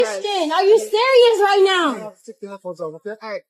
Christian, are you serious right now? Take the headphones off, okay? All right.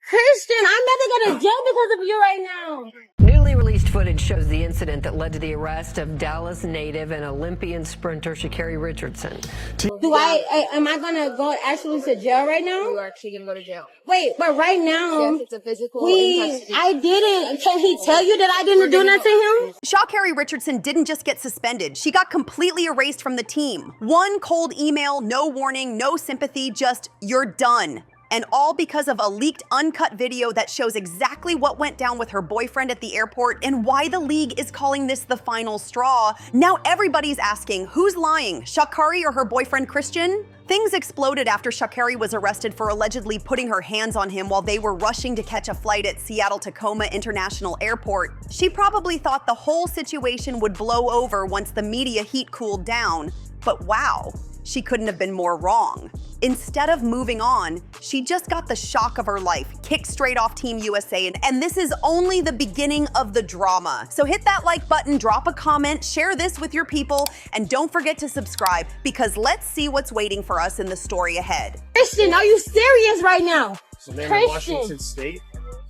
Christian, I'm about to go to jail because of you right now. Newly released footage shows the incident that led to the arrest of Dallas native and Olympian sprinter Sha'Carri Richardson. Am I gonna go actually to jail right now? You are actually gonna go to jail. Wait, but right now, yes, it's a physical. I didn't. Can he tell you that I didn't do nothing to him? Sha'Carri Richardson didn't just get suspended. She got completely erased from the team. One cold email, no warning, no sympathy, just you're done. And all because of a leaked, uncut video that shows exactly what went down with her boyfriend at the airport and why the league is calling this the final straw. Now everybody's asking, who's lying, Sha'Carri or her boyfriend Christian? Things exploded after Sha'Carri was arrested for allegedly putting her hands on him while they were rushing to catch a flight at Seattle-Tacoma International Airport. She probably thought the whole situation would blow over once the media heat cooled down. But wow, she couldn't have been more wrong. Instead of moving on, she just got the shock of her life, kicked straight off Team USA, and this is only the beginning of the drama. So hit that like button, drop a comment, share this with your people, and don't forget to subscribe, because let's see what's waiting for us in the story ahead. Christian, are you serious right now? So then in Washington State,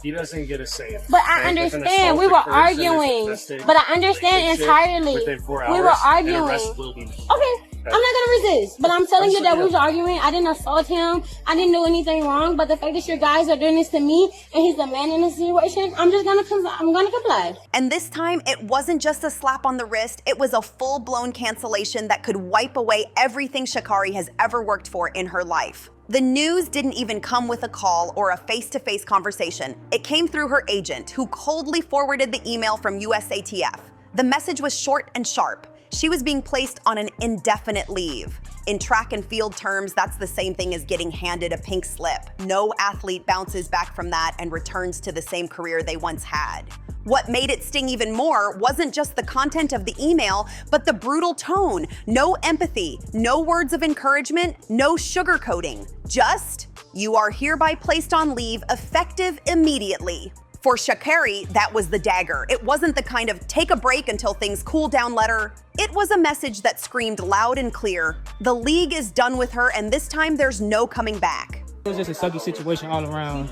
he doesn't get a say. But I understand, we were arguing. But I understand entirely. Within 4 hours, we were arguing. An arrest will be made. Okay. I'm not gonna resist, but I'm telling you that we was arguing. I didn't assault him. I didn't do anything wrong. But the fact that you guys are doing this to me and he's the man in the situation, I'm gonna comply. And this time, it wasn't just a slap on the wrist. It was a full-blown cancellation that could wipe away everything Sha'Carri has ever worked for in her life. The news didn't even come with a call or a face-to-face conversation. It came through her agent, who coldly forwarded the email from USATF. The message was short and sharp. She was being placed on an indefinite leave. In track and field terms, that's the same thing as getting handed a pink slip. No athlete bounces back from that and returns to the same career they once had. What made it sting even more wasn't just the content of the email, but the brutal tone. No empathy, no words of encouragement, no sugarcoating. Just, you are hereby placed on leave, effective immediately. For Sha'Carri, that was the dagger. It wasn't the kind of take a break until things cool down letter. It was a message that screamed loud and clear. The league is done with her, and this time there's no coming back. It was just a sucky situation all around.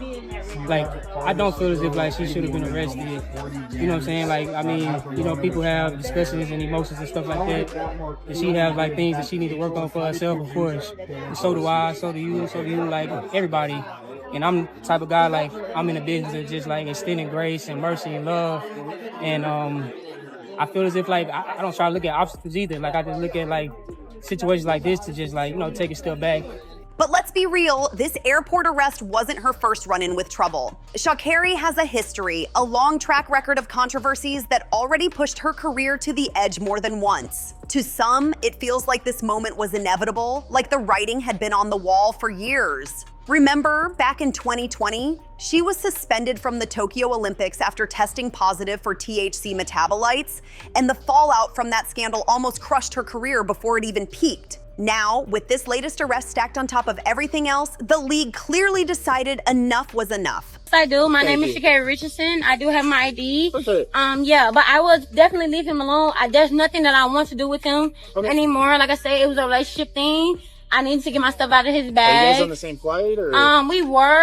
Like, I don't feel as if like she should have been arrested. You know what I'm saying? Like, I mean, you know, people have discussions and emotions and stuff like that. And she have like things that she need to work on for herself, of course. And so do I, so do you, like everybody. And I'm the type of guy, like, I'm in the business of just like extending grace and mercy and love. And I feel as if like I don't try to look at obstacles either. Like, I just look at like situations like this to just like, you know, take a step back. But let's be real, this airport arrest wasn't her first run-in with trouble. Sha'Carri has a history, a long track record of controversies that already pushed her career to the edge more than once. To some, it feels like this moment was inevitable, like the writing had been on the wall for years. Remember, back in 2020, she was suspended from the Tokyo Olympics after testing positive for THC metabolites, and the fallout from that scandal almost crushed her career before it even peaked. Now, with this latest arrest stacked on top of everything else, the league clearly decided enough was enough. I do. My name is Sha'Carri Richardson. I do have my ID. Yeah, but I will definitely leave him alone. There's nothing that I want to do with him anymore. Like I said, it was a relationship thing. I need to get my stuff out of his bag. Are you guys on the same flight, or?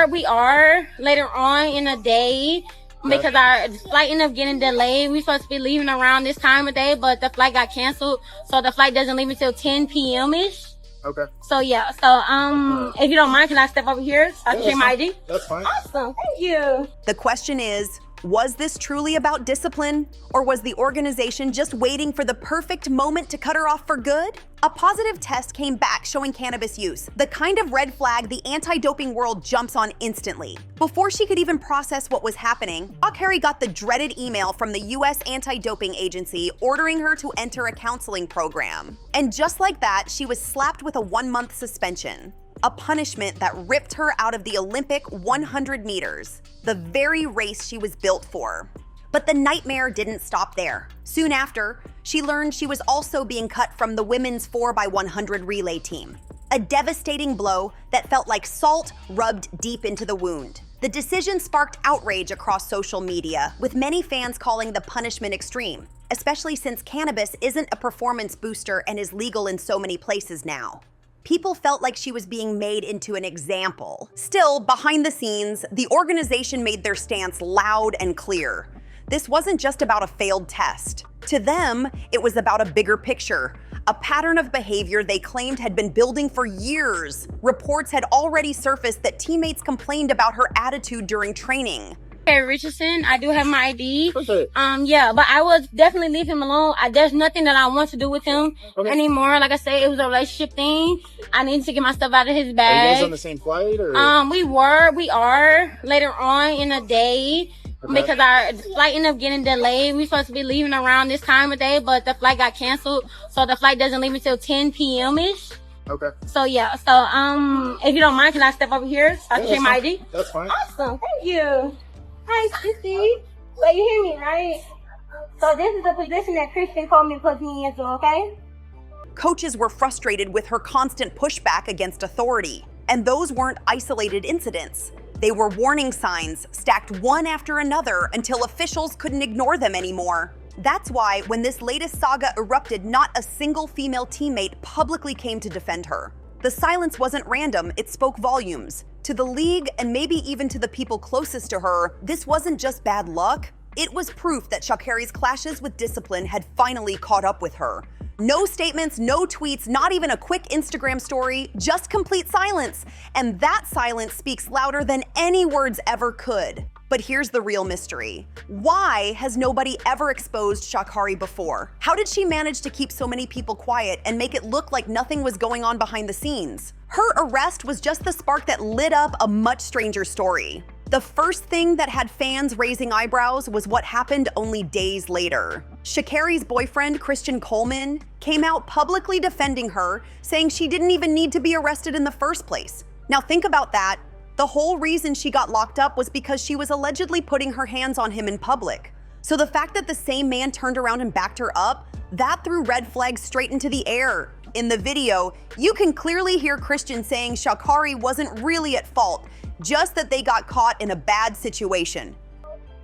We are later on in the day. Because our flight ended up getting delayed. We supposed to be leaving around this time of day, but the flight got canceled. So the flight doesn't leave until 10 p.m.-ish. Okay. So yeah. So if you don't mind, can I step over here so I can check my ID? That's fine. Awesome. Thank you. The question is, was this truly about discipline, or was the organization just waiting for the perfect moment to cut her off for good? A positive test came back showing cannabis use, the kind of red flag the anti-doping world jumps on instantly. Before she could even process what was happening, Sha'Carri got the dreaded email from the US Anti-Doping Agency ordering her to enter a counseling program. And just like that, she was slapped with a 1-month suspension. A punishment that ripped her out of the Olympic 100 meters, the very race she was built for. But the nightmare didn't stop there. Soon after, she learned she was also being cut from the women's 4x100 relay team. A devastating blow that felt like salt rubbed deep into the wound. The decision sparked outrage across social media, with many fans calling the punishment extreme, especially since cannabis isn't a performance booster and is legal in so many places now. People felt like she was being made into an example. Still, behind the scenes, the organization made their stance loud and clear. This wasn't just about a failed test. To them, it was about a bigger picture, a pattern of behavior they claimed had been building for years. Reports had already surfaced that teammates complained about her attitude during training. Sha'Carri Richardson, I do have my ID. Yeah, but I would definitely leave him alone. There's nothing that I want to do with him anymore. Like I said, it was a relationship thing. I needed to get my stuff out of his bag. Are you guys on the same flight, or? We are later on in the day. Because our flight ended up getting delayed. We supposed to be leaving around this time of day, but the flight got canceled. So the flight doesn't leave until 10 p.m.-ish. Okay. So yeah, if you don't mind, can I step over here? I can show my ID? That's fine. Awesome, thank you. Hi, Sissy. So you hear me, right? So this is the position that Christian called me to put me into, okay? Coaches were frustrated with her constant pushback against authority. And those weren't isolated incidents. They were warning signs, stacked one after another until officials couldn't ignore them anymore. That's why, when this latest saga erupted, not a single female teammate publicly came to defend her. The silence wasn't random, it spoke volumes. To the league, and maybe even to the people closest to her, this wasn't just bad luck. It was proof that Sha'Carri's clashes with discipline had finally caught up with her. No statements, no tweets, not even a quick Instagram story, just complete silence. And that silence speaks louder than any words ever could. But here's the real mystery. Why has nobody ever exposed Sha'Carri before? How did she manage to keep so many people quiet and make it look like nothing was going on behind the scenes? Her arrest was just the spark that lit up a much stranger story. The first thing that had fans raising eyebrows was what happened only days later. Sha'Carri's boyfriend, Christian Coleman, came out publicly defending her, saying she didn't even need to be arrested in the first place. Now think about that. The whole reason she got locked up was because she was allegedly putting her hands on him in public. So the fact that the same man turned around and backed her up, that threw red flags straight into the air. In the video, you can clearly hear Christian saying Sha'Carri wasn't really at fault, just that they got caught in a bad situation.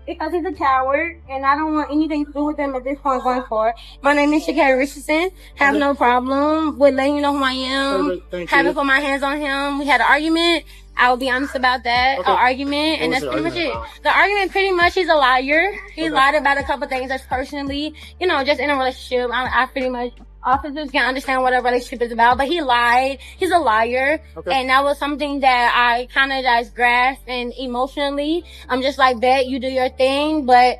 Because he's a coward, and I don't want anything to do with him at this point going forward. My name is Sha'Carri Richardson. Have no problem with letting you know who I am. Having put my hands on him. We had an argument. I will be honest about that. An argument, and that's pretty much it. The argument, pretty much, he's a liar. He lied about a couple things that's personally, just in a relationship. I pretty much, officers can understand what a relationship is about, but he lied. He's a liar. And that was something that I kind of just grasped, and emotionally, I'm just like, bet you do your thing, but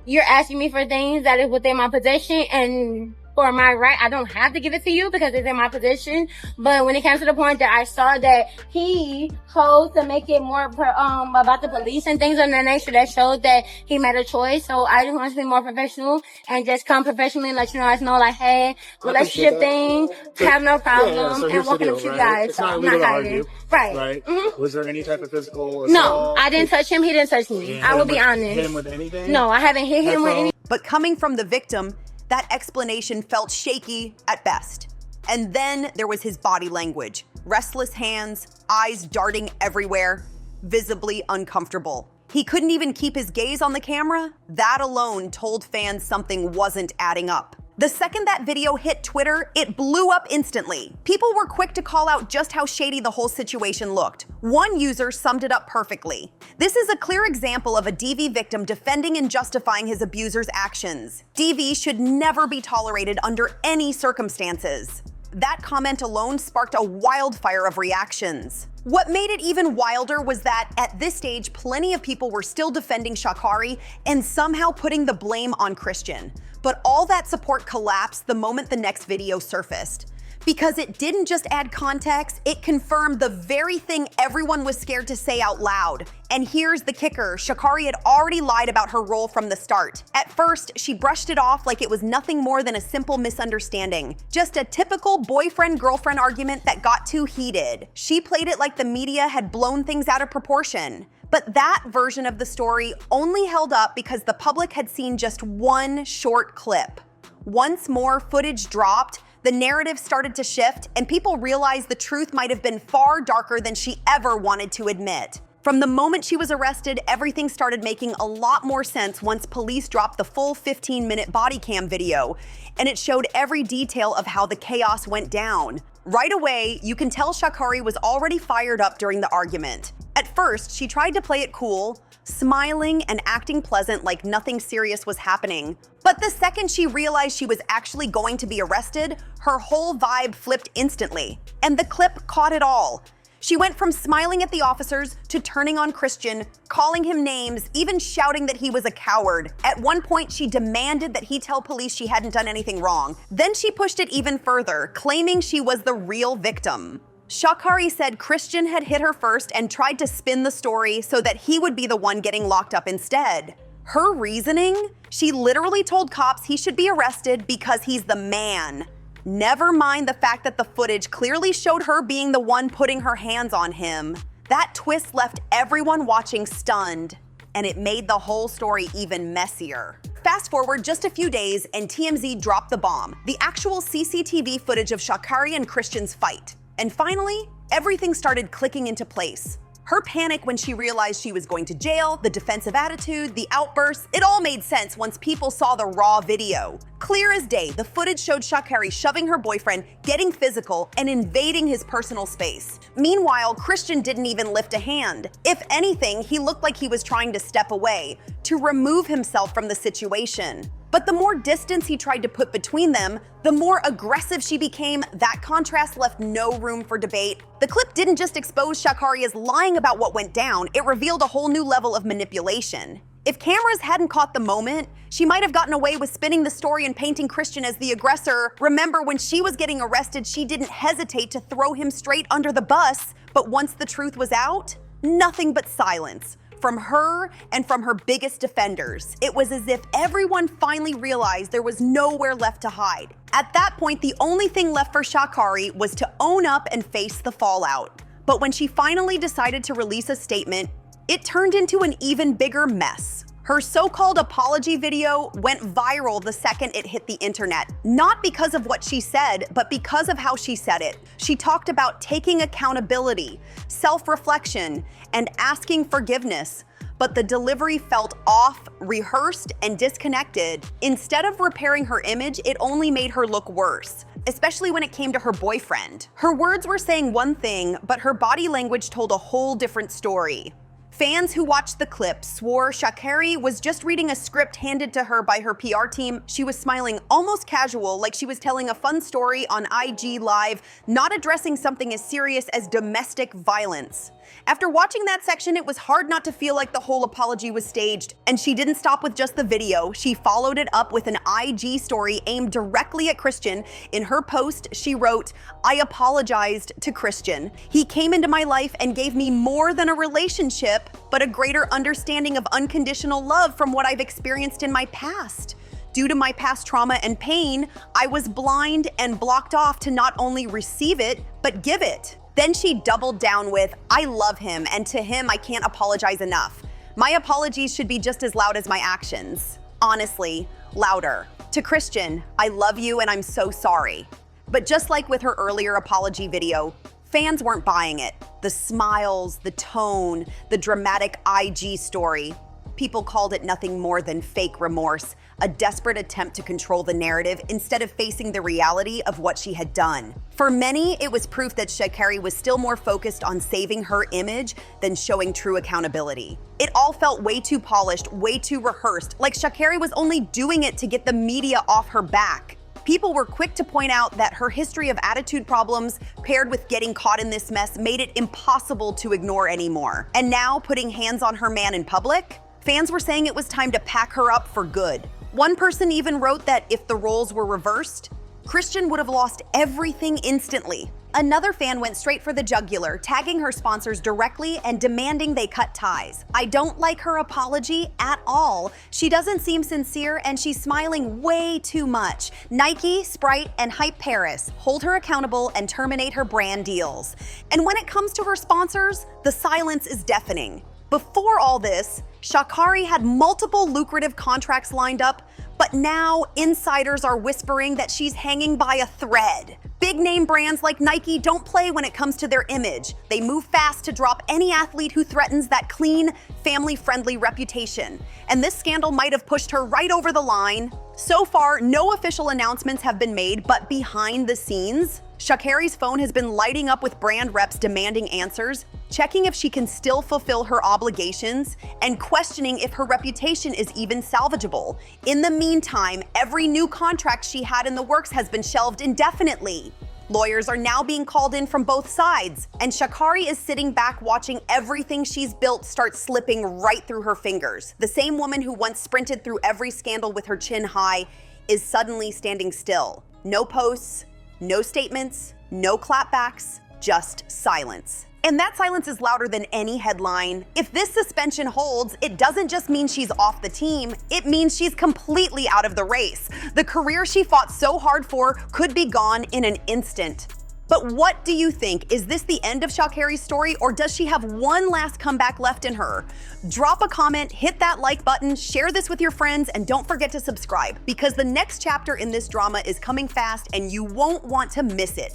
you're asking me for things that is within my possession, and for my right, I don't have to give it to you because it's in my possession. But when it came to the point that I saw that he chose to make it more about the police and things of that nature, that showed that he made a choice. So I just want to be more professional and just come professionally and let you guys know, like, hey, relationship thing, have no problem, and walking up to you guys. It's not legal to argue. Right. Was there any type of physical assault? No, I didn't touch him. He didn't touch me. I will be honest. Hit him with anything? No, I haven't hit him with anything. But coming from the victim, that explanation felt shaky at best. And then there was his body language. Restless hands, eyes darting everywhere, visibly uncomfortable. He couldn't even keep his gaze on the camera. That alone told fans something wasn't adding up. The second that video hit Twitter, it blew up instantly. People were quick to call out just how shady the whole situation looked. One user summed it up perfectly. This is a clear example of a DV victim defending and justifying his abuser's actions. DV should never be tolerated under any circumstances. That comment alone sparked a wildfire of reactions. What made it even wilder was that at this stage, plenty of people were still defending Sha'Carri and somehow putting the blame on Christian. But all that support collapsed the moment the next video surfaced. Because it didn't just add context, it confirmed the very thing everyone was scared to say out loud. And here's the kicker, Sha'Carri had already lied about her role from the start. At first, she brushed it off like it was nothing more than a simple misunderstanding. Just a typical boyfriend-girlfriend argument that got too heated. She played it like the media had blown things out of proportion. But that version of the story only held up because the public had seen just one short clip. Once more footage dropped, the narrative started to shift, and people realized the truth might have been far darker than she ever wanted to admit. From the moment she was arrested, everything started making a lot more sense once police dropped the full 15-minute body cam video, and it showed every detail of how the chaos went down. Right away, you can tell Sha'Carri was already fired up during the argument. At first, she tried to play it cool, smiling and acting pleasant like nothing serious was happening. But the second she realized she was actually going to be arrested, her whole vibe flipped instantly. And the clip caught it all. She went from smiling at the officers to turning on Christian, calling him names, even shouting that he was a coward. At one point, she demanded that he tell police she hadn't done anything wrong. Then she pushed it even further, claiming she was the real victim. Sha'Carri said Christian had hit her first and tried to spin the story so that he would be the one getting locked up instead. Her reasoning? She literally told cops he should be arrested because he's the man. Never mind the fact that the footage clearly showed her being the one putting her hands on him. That twist left everyone watching stunned, and it made the whole story even messier. Fast forward just a few days and TMZ dropped the bomb, the actual CCTV footage of Sha'Carri and Christian's fight. And finally, everything started clicking into place. Her panic when she realized she was going to jail, the defensive attitude, the outbursts, it all made sense once people saw the raw video. Clear as day, the footage showed Sha'Carri shoving her boyfriend, getting physical, and invading his personal space. Meanwhile, Christian didn't even lift a hand. If anything, he looked like he was trying to step away, to remove himself from the situation. But the more distance he tried to put between them, the more aggressive she became. That contrast left no room for debate. The clip didn't just expose Sha'Carri as lying about what went down, it revealed a whole new level of manipulation. If cameras hadn't caught the moment, she might have gotten away with spinning the story and painting Christian as the aggressor. Remember, when she was getting arrested, she didn't hesitate to throw him straight under the bus. But once the truth was out, nothing but silence. From her and from her biggest defenders. It was as if everyone finally realized there was nowhere left to hide. At that point, the only thing left for Sha'Carri was to own up and face the fallout. But when she finally decided to release a statement, it turned into an even bigger mess. Her so-called apology video went viral the second it hit the internet, not because of what she said, but because of how she said it. She talked about taking accountability, self-reflection, and asking forgiveness, but the delivery felt off, rehearsed, and disconnected. Instead of repairing her image, it only made her look worse, especially when it came to her boyfriend. Her words were saying one thing, but her body language told a whole different story. Fans who watched the clip swore Sha'Carri was just reading a script handed to her by her PR team. She was smiling almost casual, like she was telling a fun story on IG Live, not addressing something as serious as domestic violence. After watching that section, it was hard not to feel like the whole apology was staged. And she didn't stop with just the video. She followed it up with an IG story aimed directly at Christian. In her post, she wrote, "I apologized to Christian. He came into my life and gave me more than a relationship, but a greater understanding of unconditional love from what I've experienced in my past. Due to my past trauma and pain, I was blind and blocked off to not only receive it, but give it." Then she doubled down with, "I love him, and to him I can't apologize enough. My apologies should be just as loud as my actions. Honestly, louder. To Christian, I love you and I'm so sorry." But just like with her earlier apology video, fans weren't buying it. The smiles, the tone, the dramatic IG story. People called it nothing more than fake remorse, a desperate attempt to control the narrative instead of facing the reality of what she had done. For many, it was proof that Sha'Carri was still more focused on saving her image than showing true accountability. It all felt way too polished, way too rehearsed, like Sha'Carri was only doing it to get the media off her back. People were quick to point out that her history of attitude problems, paired with getting caught in this mess, made it impossible to ignore anymore. And now, putting hands on her man in public? Fans were saying it was time to pack her up for good. One person even wrote that if the roles were reversed, Christian would have lost everything instantly. Another fan went straight for the jugular, tagging her sponsors directly and demanding they cut ties. "I don't like her apology at all. She doesn't seem sincere and she's smiling way too much. Nike, Sprite, and Hype Paris, hold her accountable and terminate her brand deals." And when it comes to her sponsors, the silence is deafening. Before all this, Sha'Carri had multiple lucrative contracts lined up, but now insiders are whispering that she's hanging by a thread. Big name brands like Nike don't play when it comes to their image. They move fast to drop any athlete who threatens that clean, family-friendly reputation. And this scandal might have pushed her right over the line. So far, no official announcements have been made, but behind the scenes, Sha'Carri's phone has been lighting up with brand reps demanding answers, checking if she can still fulfill her obligations, and questioning if her reputation is even salvageable. In the meantime, every new contract she had in the works has been shelved indefinitely. Lawyers are now being called in from both sides, and Sha'Carri is sitting back watching everything she's built start slipping right through her fingers. The same woman who once sprinted through every scandal with her chin high is suddenly standing still. No posts, no statements, no clapbacks, just silence. And that silence is louder than any headline. If this suspension holds, it doesn't just mean she's off the team, it means she's completely out of the race. The career she fought so hard for could be gone in an instant. But what do you think? Is this the end of Sha'Carri's story, or does she have one last comeback left in her? Drop a comment, hit that like button, share this with your friends, and don't forget to subscribe, because the next chapter in this drama is coming fast and you won't want to miss it.